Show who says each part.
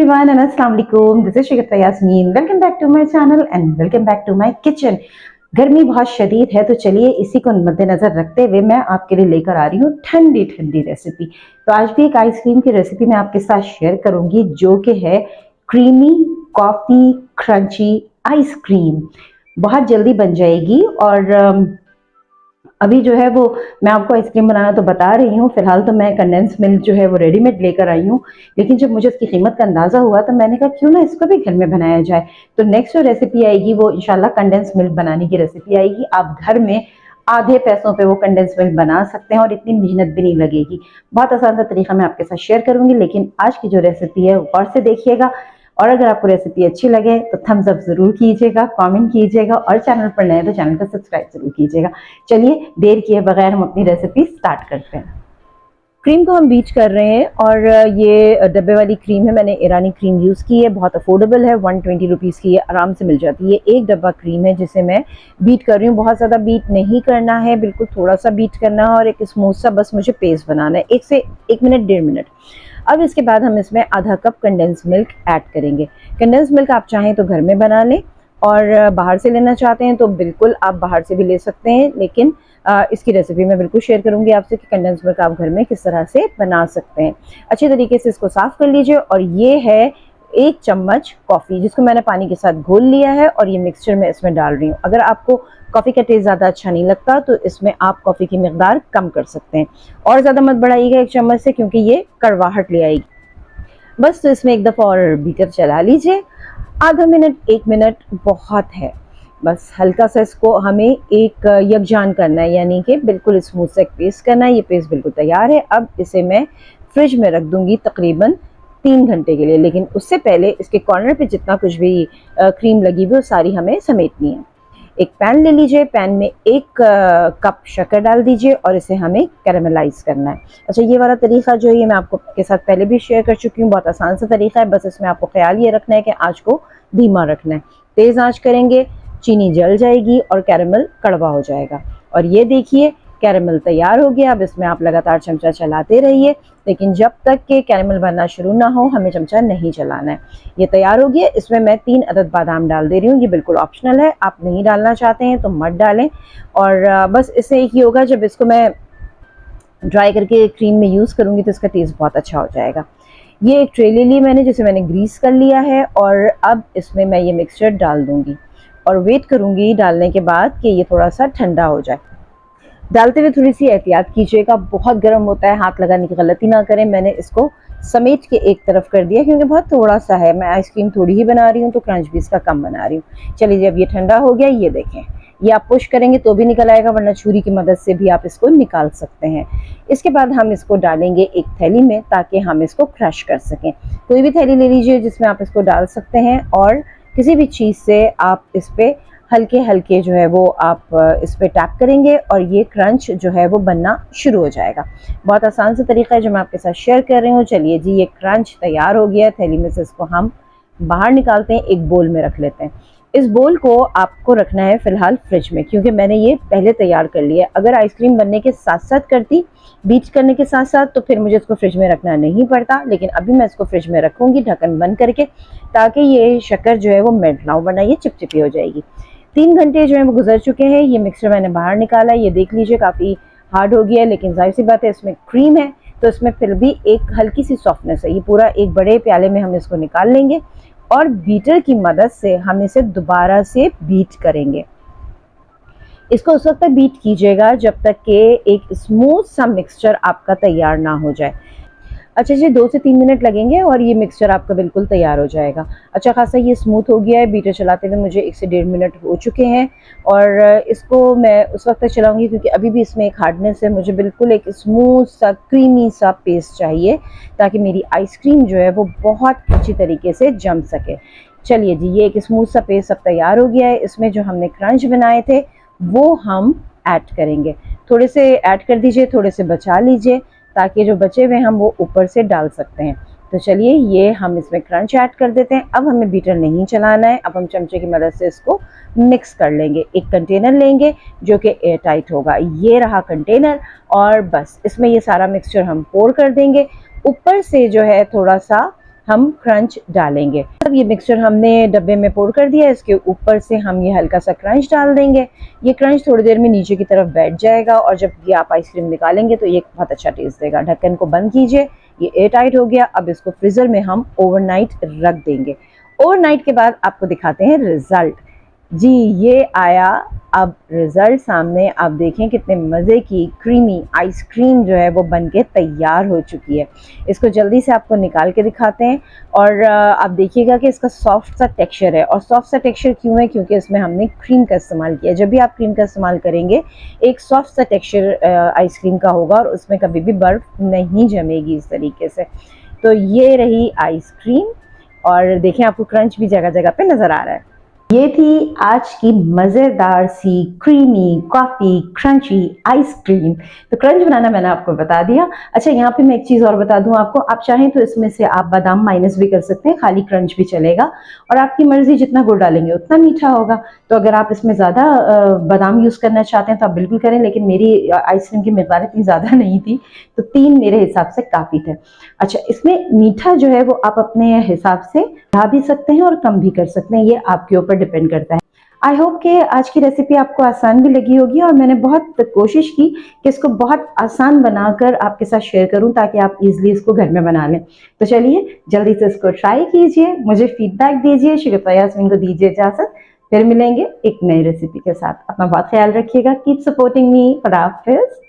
Speaker 1: everyone and अस्सलाम वालेकुम। This is Shigta Yasmeen. Welcome back to my channel and welcome back to my kitchen. गर्मी बहुत शदीद है तो चलिए इसी को मद्देनजर रखते हुए मैं आपके लिए लेकर आ रही हूँ ठंडी ठंडी रेसिपी। तो आज भी एक आइसक्रीम की रेसिपी मैं आपके साथ शेयर करूंगी जो कि है क्रीमी कॉफी क्रंची आइसक्रीम। बहुत जल्दी बन जाएगी और अभी जो है वो मैं आपको आइसक्रीम बनाना तो बता रही हूँ। फिलहाल तो मैं कंडेंस मिल्क जो है वो रेडीमेड लेकर आई हूँ, लेकिन जब मुझे इसकी कीमत का अंदाजा हुआ तो मैंने कहा क्यों ना इसको भी घर में बनाया जाए। तो नेक्स्ट जो रेसिपी आएगी वो इंशाल्लाह कंडेंस मिल्क बनाने की रेसिपी आएगी। आप घर में आधे पैसों पे वो कंडेंस मिल्क बना सकते हैं और इतनी मेहनत भी नहीं लगेगी। बहुत आसान सा तरीका मैं आपके साथ शेयर करूंगी, लेकिन आज की जो रेसिपी है गौर से देखिएगा। और अगर आपको रेसिपी अच्छी लगे तो थम्स अप जरूर कीजिएगा, कमेंट कीजिएगा और चैनल पर नए तो चैनल को सब्सक्राइब जरूर कीजिएगा। चलिए देर किए बगैर हम अपनी रेसिपी स्टार्ट करते हैं। क्रीम को हम बीट कर रहे हैं और ये डब्बे वाली क्रीम है, मैंने ईरानी क्रीम यूज़ की है। बहुत अफोर्डेबल है, 120 रुपीज़ की ये आराम से मिल जाती है। एक डब्बा क्रीम है जिसे मैं बीट कर रही हूँ। बहुत ज़्यादा बीट नहीं करना है, बिल्कुल थोड़ा सा बीट करना है और एक स्मूथ सा बस मुझे पेस्ट बनाना है, 1 मिनट 1.5 मिनट। अब इसके बाद हम इसमें आधा कप कंडेंस मिल्क ऐड करेंगे। कंडेंस मिल्क आप चाहें तो घर में बना लें और बाहर से लेना चाहते हैं तो बिल्कुल आप बाहर से भी ले सकते हैं, लेकिन इसकी रेसिपी मैं बिल्कुल शेयर करूंगी आपसे कि कंडेंस मिल्क आप घर में किस तरह से बना सकते हैं। अच्छी तरीके से इसको साफ कर लीजिए और ये है 1 चम्मच कॉफ़ी जिसको मैंने पानी के साथ घोल लिया है और ये मिक्सचर मैं इसमें डाल रही हूँ। अगर आपको कॉफ़ी का टेस्ट ज़्यादा अच्छा नहीं लगता तो इसमें आप कॉफ़ी की मिकदार कम कर सकते हैं। और ज़्यादा मत बढ़ाइएगा 1 चम्मच से, क्योंकि ये कड़वाहट ले आएगी। बस तो इसमें एक दफ़ा और बीटर चला लीजिए। आधा मिनट 1 मिनट बहुत है, बस हल्का सा इसको हमें एक यकजान करना है, यानी कि बिल्कुल स्मूथ से एक पेस्ट करना है। ये पेस्ट बिल्कुल तैयार है। अब इसे मैं फ्रिज में रख दूंगी तकरीबन 3 घंटे के लिए, लेकिन उससे पहले इसके कॉर्नर पे जितना कुछ भी क्रीम लगी हुई वो सारी हमें समेटनी है। एक पैन ले लीजिए, पैन में 1 कप शक्कर डाल दीजिए और इसे हमें कैरामलाइज करना है। अच्छा, ये वाला तरीका जो है मैं आपको के साथ पहले भी शेयर कर चुकी हूँ। बहुत आसान सा तरीका है, बस इसमें आपको ख्याल ये रखना है कि आँच को धीमा रखना है। तेज़ आँच करेंगे चीनी जल जाएगी और कैरामल कड़वा हो जाएगा। और ये देखिए कैरामल तैयार हो गया। अब इसमें आप लगातार चमचा चलाते रहिए, लेकिन जब तक कि कैरामल बनना शुरू ना हो हमें चमचा नहीं चलाना है। ये तैयार हो गया। इसमें मैं 3 अदद बादाम डाल दे रही हूँ। ये बिल्कुल ऑप्शनल है, आप नहीं डालना चाहते हैं तो मत डालें। और बस इससे एक ही होगा, जब इसको मैं ड्राई करके क्रीम में यूज़ करूँगी तो इसका टेस्ट बहुत अच्छा हो जाएगा। ये एक ट्रे ले ली मैंने जिसे मैंने ग्रीस कर लिया है और अब इसमें मैं ये मिक्सचर डाल दूँगी और वेट करूँगी डालने के बाद कि ये थोड़ा सा ठंडा हो जाए। डालते हुए थोड़ी सी एहतियात कीजिएगा, बहुत गर्म होता है, हाथ लगाने की गलती ना करें। मैंने इसको समेट के एक तरफ कर दिया क्योंकि बहुत थोड़ा सा है, मैं आइसक्रीम थोड़ी ही बना रही हूँ तो क्रंच भी इसका कम बना रही हूँ। चलिए जब ये ठंडा हो गया, ये देखें, ये आप पुश करेंगे तो भी निकल आएगा, वरना छुरी की मदद से भी आप इसको निकाल सकते हैं। इसके बाद हम इसको डालेंगे एक थैली में ताकि हम इसको क्रश कर सकें। कोई भी थैली ले लीजिए जिसमें आप इसको डाल सकते हैं और किसी भी चीज़ से आप इस पर हल्के हल्के जो है वो आप इस पर टैप करेंगे और ये क्रंच जो है वो बनना शुरू हो जाएगा। बहुत आसान सा तरीका है जो मैं आपके साथ शेयर कर रही हूँ। चलिए जी, ये क्रंच तैयार हो गया है। थैली में से इसको हम बाहर निकालते हैं, एक बोल में रख लेते हैं। इस बोल को आपको रखना है फिलहाल फ्रिज में, क्योंकि मैंने ये पहले तैयार कर लिया। अगर आइसक्रीम बनने के साथ साथ करती, बीट करने के साथ साथ, तो फिर मुझे इसको फ्रिज में रखना नहीं पड़ता, लेकिन अभी मैं इसको फ्रिज में रखूँगी ढक्कन बंद करके, ताकि ये शक्कर जो है वो मेल्ट ना हो, वरना ये चिपचिपी हो जाएगी। 3 घंटे जो है वो गुजर चुके हैं। ये मिक्सचर मैंने बाहर निकाला है, ये देख लीजिए काफ़ी हार्ड हो गया है, लेकिन जाहिर सी बात है इसमें क्रीम है तो इसमें फिर भी एक हल्की सी सॉफ्टनेस है। ये पूरा एक बड़े प्याले में हम इसको निकाल लेंगे और बीटर की मदद से हम इसे दोबारा से बीट करेंगे। इसको उस वक्त तक बीट कीजिएगा जब तक कि एक स्मूथ सा मिक्सचर आपका तैयार ना हो जाए। अच्छा जी, 2 से 3 मिनट लगेंगे और ये मिक्सचर आपका बिल्कुल तैयार हो जाएगा। अच्छा खासा ये स्मूथ हो गया है। बीटर चलाते हुए मुझे 1 से 1.5 मिनट हो चुके हैं और इसको मैं उस वक्त तक चलाऊंगी क्योंकि अभी भी इसमें एक हार्डनेस है। मुझे बिल्कुल एक स्मूथ सा क्रीमी सा पेस्ट चाहिए ताकि मेरी आइसक्रीम जो है वो बहुत अच्छी तरीके से जम सके। चलिए जी, ये एक स्मूथ सा पेस्ट अब तैयार हो गया है। इसमें जो हमने क्रंच बनाए थे वो हम ऐड करेंगे। थोड़े से ऐड कर दीजिए, थोड़े से बचा लीजिए ताकि जो बचे हुए हम वो ऊपर से डाल सकते हैं। तो चलिए ये हम इसमें क्रंच ऐड कर देते हैं। अब हमें बीटर नहीं चलाना है, अब हम चमचे की मदद से इसको मिक्स कर लेंगे। एक कंटेनर लेंगे जो कि एयर टाइट होगा। ये रहा कंटेनर और बस इसमें ये सारा मिक्सचर हम पोर कर देंगे। ऊपर से जो है थोड़ा सा हम क्रंच डालेंगे। अब ये मिक्सचर हमने डब्बे में पोर कर दिया, इसके ऊपर से हम ये हल्का सा क्रंच डाल देंगे। ये क्रंच थोड़ी देर में नीचे की तरफ बैठ जाएगा और जब ये आप आइसक्रीम निकालेंगे तो ये बहुत अच्छा टेस्ट देगा। ढक्कन को बंद कीजिए, ये एयर टाइट हो गया। अब इसको फ्रीजर में हम ओवरनाइट रख देंगे। ओवरनाइट के बाद आपको दिखाते हैं रिजल्ट। जी ये आया अब रिजल्ट सामने। आप देखें कितने मज़े की क्रीमी आइसक्रीम जो है वो बनके तैयार हो चुकी है। इसको जल्दी से आपको निकाल के दिखाते हैं और आप देखिएगा कि इसका सॉफ्ट सा टेक्सचर है। और सॉफ्ट सा टेक्सचर क्यों है? क्योंकि इसमें हमने क्रीम का इस्तेमाल किया। जब भी आप क्रीम का इस्तेमाल करेंगे एक सॉफ्ट सा टेक्सचर आइसक्रीम का होगा और उसमें कभी भी बर्फ़ नहीं जमेगी इस तरीके से। तो ये रही आइसक्रीम और देखें आपको क्रंच भी जगह जगह पे नज़र आ रहा है। ये थी आज की मज़ेदार सी क्रीमी कॉफ़ी क्रंची आइसक्रीम। तो क्रंच बनाना मैंने आपको बता दिया। अच्छा यहाँ पे मैं एक चीज़ और बता दूँ आपको, आप चाहें तो इसमें से आप बादाम माइनस भी कर सकते हैं, खाली क्रंच भी चलेगा और आपकी मर्ज़ी, जितना गुड़ डालेंगे उतना मीठा होगा। तो अगर आप इसमें ज़्यादा बादाम यूज़ करना चाहते हैं तो आप बिल्कुल करें, लेकिन मेरी आइसक्रीम की मकदार इतनी ज़्यादा नहीं थी तो 3 मेरे हिसाब से काफ़ी थे। अच्छा इसमें मीठा जो है वो आप अपने हिसाब से बढ़ा भी सकते हैं और कम भी कर सकते हैं, ये आपके ऊपर डिपेंड करता है। आई होप कि आज की रेसिपी आपको आसान भी लगी होगी और मैंने बहुत कोशिश की कि इसको बहुत आसान बनाकर आपके साथ शेयर करूं ताकि आप इजीली इसको घर में बना लें। तो चलिए जल्दी से इसको ट्राई कीजिए, मुझे फीडबैक दीजिए। शिगुफ्ता यास्मीन को दीजिए इजाजत, फिर मिलेंगे एक नई रेसिपी के साथ। अपना बहुत ख्याल रखिएगा। Keep supporting me. खुदा हाफिज़।